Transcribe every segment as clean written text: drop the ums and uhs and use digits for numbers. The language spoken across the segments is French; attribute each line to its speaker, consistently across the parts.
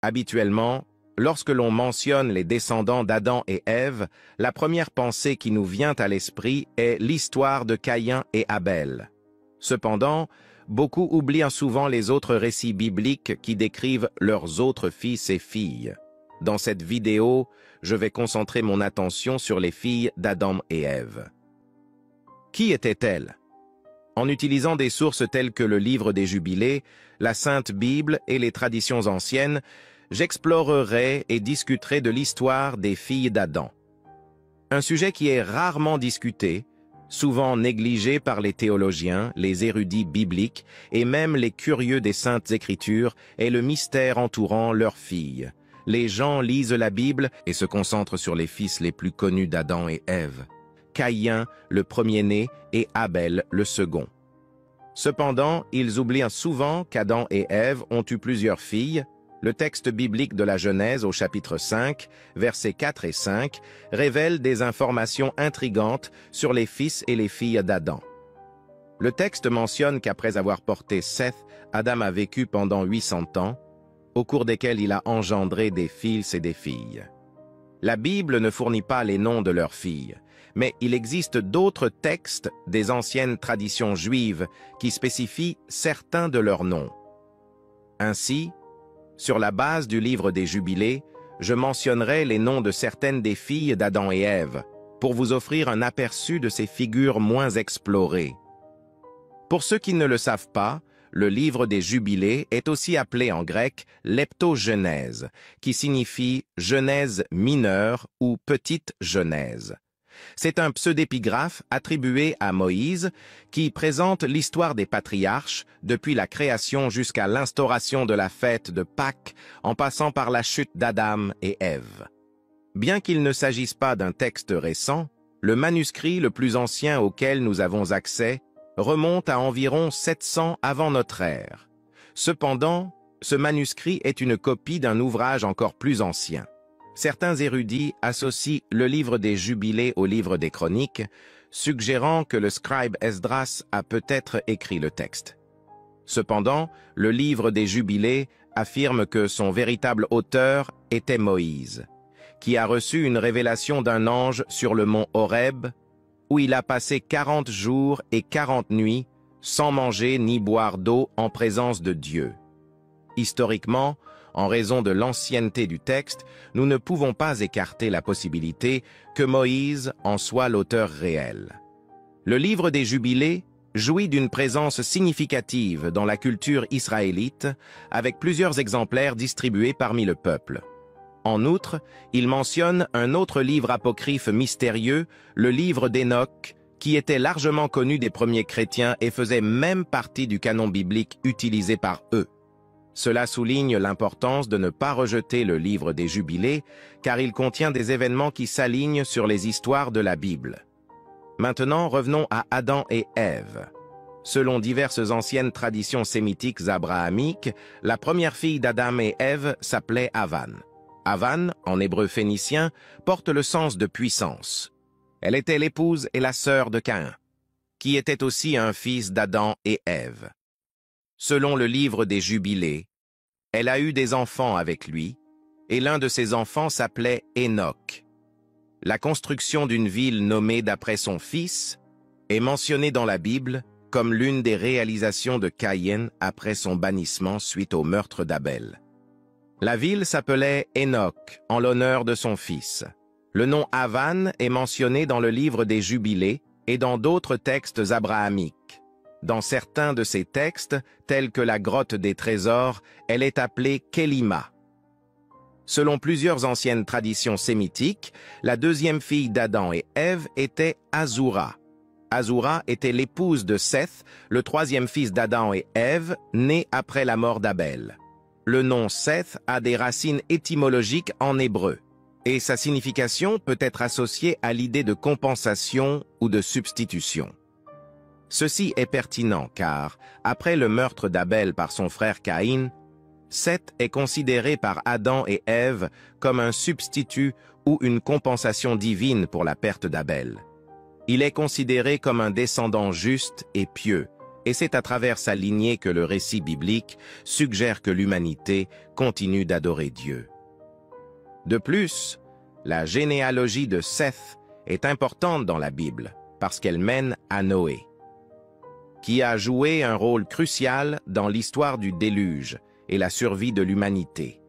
Speaker 1: Habituellement, lorsque l'on mentionne les descendants d'Adam et Ève, la première pensée qui nous vient à l'esprit est l'histoire de Caïn et Abel. Cependant, beaucoup oublient souvent les autres récits bibliques qui décrivent leurs autres fils et filles. Dans cette vidéo, je vais concentrer mon attention sur les filles d'Adam et Ève. Qui étaient-elles? En utilisant des sources telles que le Livre des Jubilés, la Sainte Bible et les traditions anciennes, j'explorerai et discuterai de l'histoire des filles d'Adam. Un sujet qui est rarement discuté, souvent négligé par les théologiens, les érudits bibliques et même les curieux des Saintes Écritures, est le mystère entourant leurs filles. Les gens lisent la Bible et se concentrent sur les fils les plus connus d'Adam et Ève. Caïn, le premier-né, et Abel, le second. Cependant, ils oublient souvent qu'Adam et Ève ont eu plusieurs filles. Le texte biblique de la Genèse au chapitre 5, versets 4 et 5, révèle des informations intrigantes sur les fils et les filles d'Adam. Le texte mentionne qu'après avoir porté Seth, Adam a vécu pendant 800 ans, au cours desquels il a engendré des fils et des filles. La Bible ne fournit pas les noms de leurs filles, mais il existe d'autres textes des anciennes traditions juives qui spécifient certains de leurs noms. Ainsi, sur la base du livre des Jubilés, je mentionnerai les noms de certaines des filles d'Adam et Ève, pour vous offrir un aperçu de ces figures moins explorées. Pour ceux qui ne le savent pas, le livre des Jubilés est aussi appelé en grec leptogenèse, qui signifie Genèse mineure ou petite Genèse. C'est un pseudépigraphe attribué à Moïse qui présente l'histoire des patriarches depuis la création jusqu'à l'instauration de la fête de Pâques en passant par la chute d'Adam et Ève. Bien qu'il ne s'agisse pas d'un texte récent, le manuscrit le plus ancien auquel nous avons accès remonte à environ 700 avant notre ère. Cependant, ce manuscrit est une copie d'un ouvrage encore plus ancien. Certains érudits associent le livre des Jubilés au livre des Chroniques, suggérant que le scribe Esdras a peut-être écrit le texte. Cependant, le livre des Jubilés affirme que son véritable auteur était Moïse, qui a reçu une révélation d'un ange sur le mont Horeb, où il a passé 40 jours et 40 nuits sans manger ni boire d'eau en présence de Dieu. Historiquement, en raison de l'ancienneté du texte, nous ne pouvons pas écarter la possibilité que Moïse en soit l'auteur réel. Le livre des Jubilés jouit d'une présence significative dans la culture israélite, avec plusieurs exemplaires distribués parmi le peuple. En outre, il mentionne un autre livre apocryphe mystérieux, le livre d'Enoch, qui était largement connu des premiers chrétiens et faisait même partie du canon biblique utilisé par eux. Cela souligne l'importance de ne pas rejeter le livre des Jubilés, car il contient des événements qui s'alignent sur les histoires de la Bible. Maintenant, revenons à Adam et Ève. Selon diverses anciennes traditions sémitiques abrahamiques, la première fille d'Adam et Ève s'appelait Havan. Havan, en hébreu phénicien, porte le sens de puissance. Elle était l'épouse et la sœur de Caïn, qui était aussi un fils d'Adam et Ève. Selon le livre des Jubilés, elle a eu des enfants avec lui, et l'un de ses enfants s'appelait Enoch. La construction d'une ville nommée d'après son fils est mentionnée dans la Bible comme l'une des réalisations de Caïn après son bannissement suite au meurtre d'Abel. La ville s'appelait Enoch en l'honneur de son fils. Le nom Havan est mentionné dans le livre des Jubilés et dans d'autres textes abrahamiques. Dans certains de ces textes, tels que la grotte des trésors, elle est appelée Kélima. Selon plusieurs anciennes traditions sémitiques, la deuxième fille d'Adam et Ève était Azura. Azura était l'épouse de Seth, le troisième fils d'Adam et Ève, né après la mort d'Abel. Le nom Seth a des racines étymologiques en hébreu, et sa signification peut être associée à l'idée de compensation ou de substitution. Ceci est pertinent car, après le meurtre d'Abel par son frère Caïn, Seth est considéré par Adam et Ève comme un substitut ou une compensation divine pour la perte d'Abel. Il est considéré comme un descendant juste et pieux, et c'est à travers sa lignée que le récit biblique suggère que l'humanité continue d'adorer Dieu. De plus, la généalogie de Seth est importante dans la Bible parce qu'elle mène à Noé, qui a joué un rôle crucial dans l'histoire du déluge et la survie de l'humanité.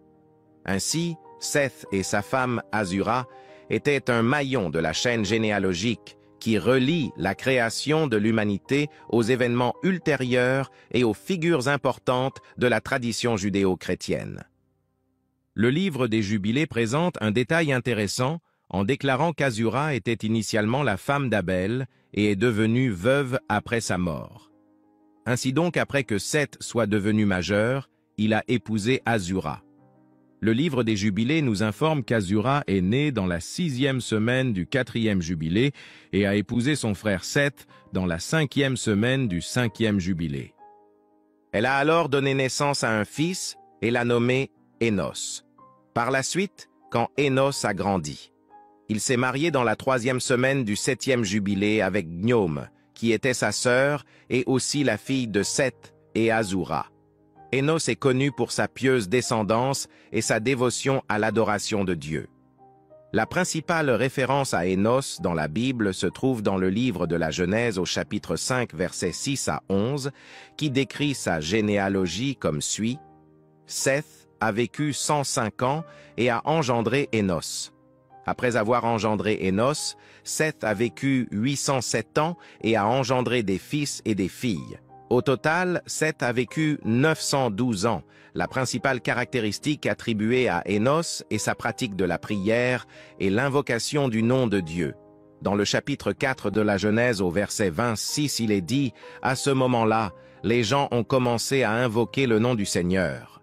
Speaker 1: Ainsi, Seth et sa femme Asura étaient un maillon de la chaîne généalogique qui relie la création de l'humanité aux événements ultérieurs et aux figures importantes de la tradition judéo-chrétienne. Le livre des Jubilés présente un détail intéressant en déclarant qu'Asura était initialement la femme d'Abel et est devenue veuve après sa mort. Ainsi donc, après que Seth soit devenu majeur, il a épousé Asura. Le livre des Jubilés nous informe qu'Asura est née dans la 6e semaine du 4e jubilé et a épousé son frère Seth dans la 5e semaine du 5e jubilé. Elle a alors donné naissance à un fils et l'a nommé Énos. Par la suite, quand Énos a grandi, il s'est marié dans la 3e semaine du 7e jubilé avec Gnome, qui était sa sœur et aussi la fille de Seth et Asura. Énos est connu pour sa pieuse descendance et sa dévotion à l'adoration de Dieu. La principale référence à Énos dans la Bible se trouve dans le livre de la Genèse au chapitre 5, versets 6 à 11, qui décrit sa généalogie comme suit. Seth a vécu 105 ans et a engendré Énos. Après avoir engendré Énos, Seth a vécu 807 ans et a engendré des fils et des filles. Au total, Seth a vécu 912 ans. La principale caractéristique attribuée à Énos est sa pratique de la prière et l'invocation du nom de Dieu. Dans le chapitre 4 de la Genèse au verset 26, il est dit « À ce moment-là, les gens ont commencé à invoquer le nom du Seigneur ».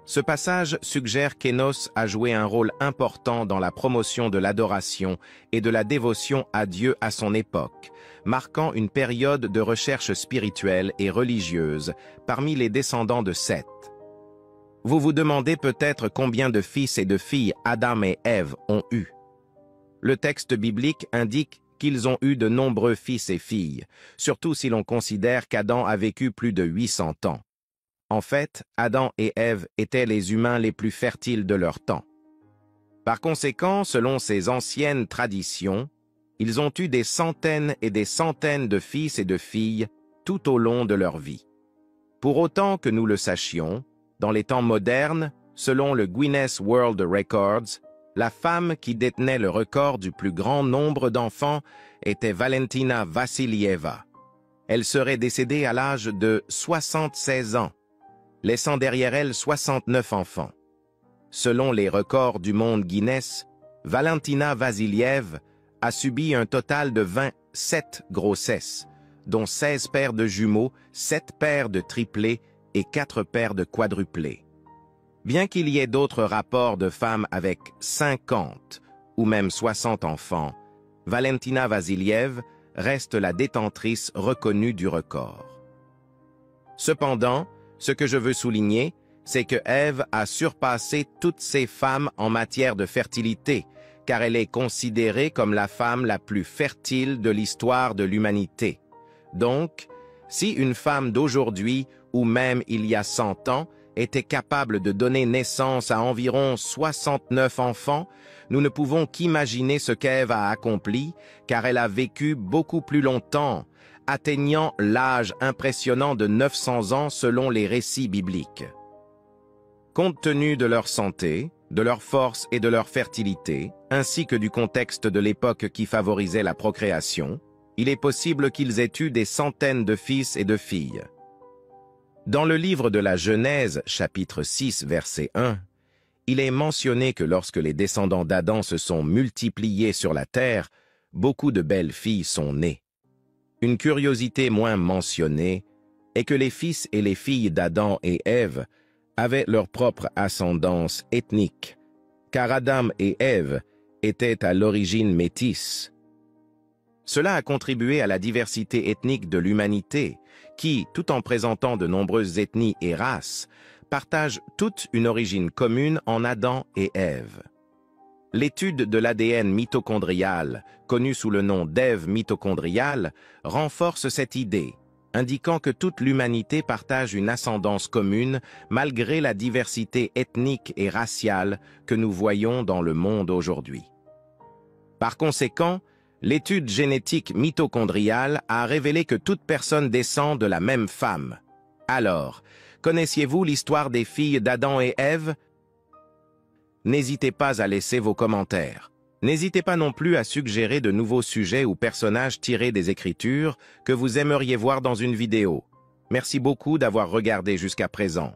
Speaker 1: Ce passage suggère qu'Énos a joué un rôle important dans la promotion de l'adoration et de la dévotion à Dieu à son époque, marquant une période de recherche spirituelle et religieuse parmi les descendants de Seth. Vous vous demandez peut-être combien de fils et de filles Adam et Ève ont eu. Le texte biblique indique qu'ils ont eu de nombreux fils et filles, surtout si l'on considère qu'Adam a vécu plus de 800 ans. En fait, Adam et Ève étaient les humains les plus fertiles de leur temps. Par conséquent, selon ces anciennes traditions, ils ont eu des centaines et des centaines de fils et de filles tout au long de leur vie. Pour autant que nous le sachions, dans les temps modernes, selon le Guinness World Records, la femme qui détenait le record du plus grand nombre d'enfants était Valentina Vassilieva. Elle serait décédée à l'âge de 76 ans, laissant derrière elle 69 enfants. Selon les records du monde Guinness, Valentina Vassiliev a subi un total de 27 grossesses, dont 16 paires de jumeaux, 7 paires de triplés et 4 paires de quadruplés. Bien qu'il y ait d'autres rapports de femmes avec 50 ou même 60 enfants, Valentina Vassiliev reste la détentrice reconnue du record. Cependant, ce que je veux souligner, c'est que Ève a surpassé toutes ces femmes en matière de fertilité, car elle est considérée comme la femme la plus fertile de l'histoire de l'humanité. Donc, si une femme d'aujourd'hui, ou même il y a 100 ans, était capable de donner naissance à environ 69 enfants, nous ne pouvons qu'imaginer ce qu'Ève a accompli, car elle a vécu beaucoup plus longtemps, atteignant l'âge impressionnant de 900 ans selon les récits bibliques. Compte tenu de leur santé, de leur force et de leur fertilité, ainsi que du contexte de l'époque qui favorisait la procréation, il est possible qu'ils aient eu des centaines de fils et de filles. Dans le livre de la Genèse, chapitre 6, verset 1, il est mentionné que lorsque les descendants d'Adam se sont multipliés sur la terre, beaucoup de belles filles sont nées. Une curiosité moins mentionnée est que les fils et les filles d'Adam et Ève avaient leur propre ascendance ethnique, car Adam et Ève étaient à l'origine métisse. Cela a contribué à la diversité ethnique de l'humanité, qui, tout en présentant de nombreuses ethnies et races, partagent toute une origine commune en Adam et Ève. L'étude de l'ADN mitochondrial, connue sous le nom d'Ève mitochondriale, renforce cette idée. indiquant que toute l'humanité partage une ascendance commune malgré la diversité ethnique et raciale que nous voyons dans le monde aujourd'hui. Par conséquent, l'étude génétique mitochondriale a révélé que toute personne descend de la même femme. Alors, connaissiez-vous l'histoire des filles d'Adam et Ève? N'hésitez pas à laisser vos commentaires. N'hésitez pas non plus à suggérer de nouveaux sujets ou personnages tirés des Écritures que vous aimeriez voir dans une vidéo. Merci beaucoup d'avoir regardé jusqu'à présent.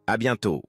Speaker 1: À bientôt.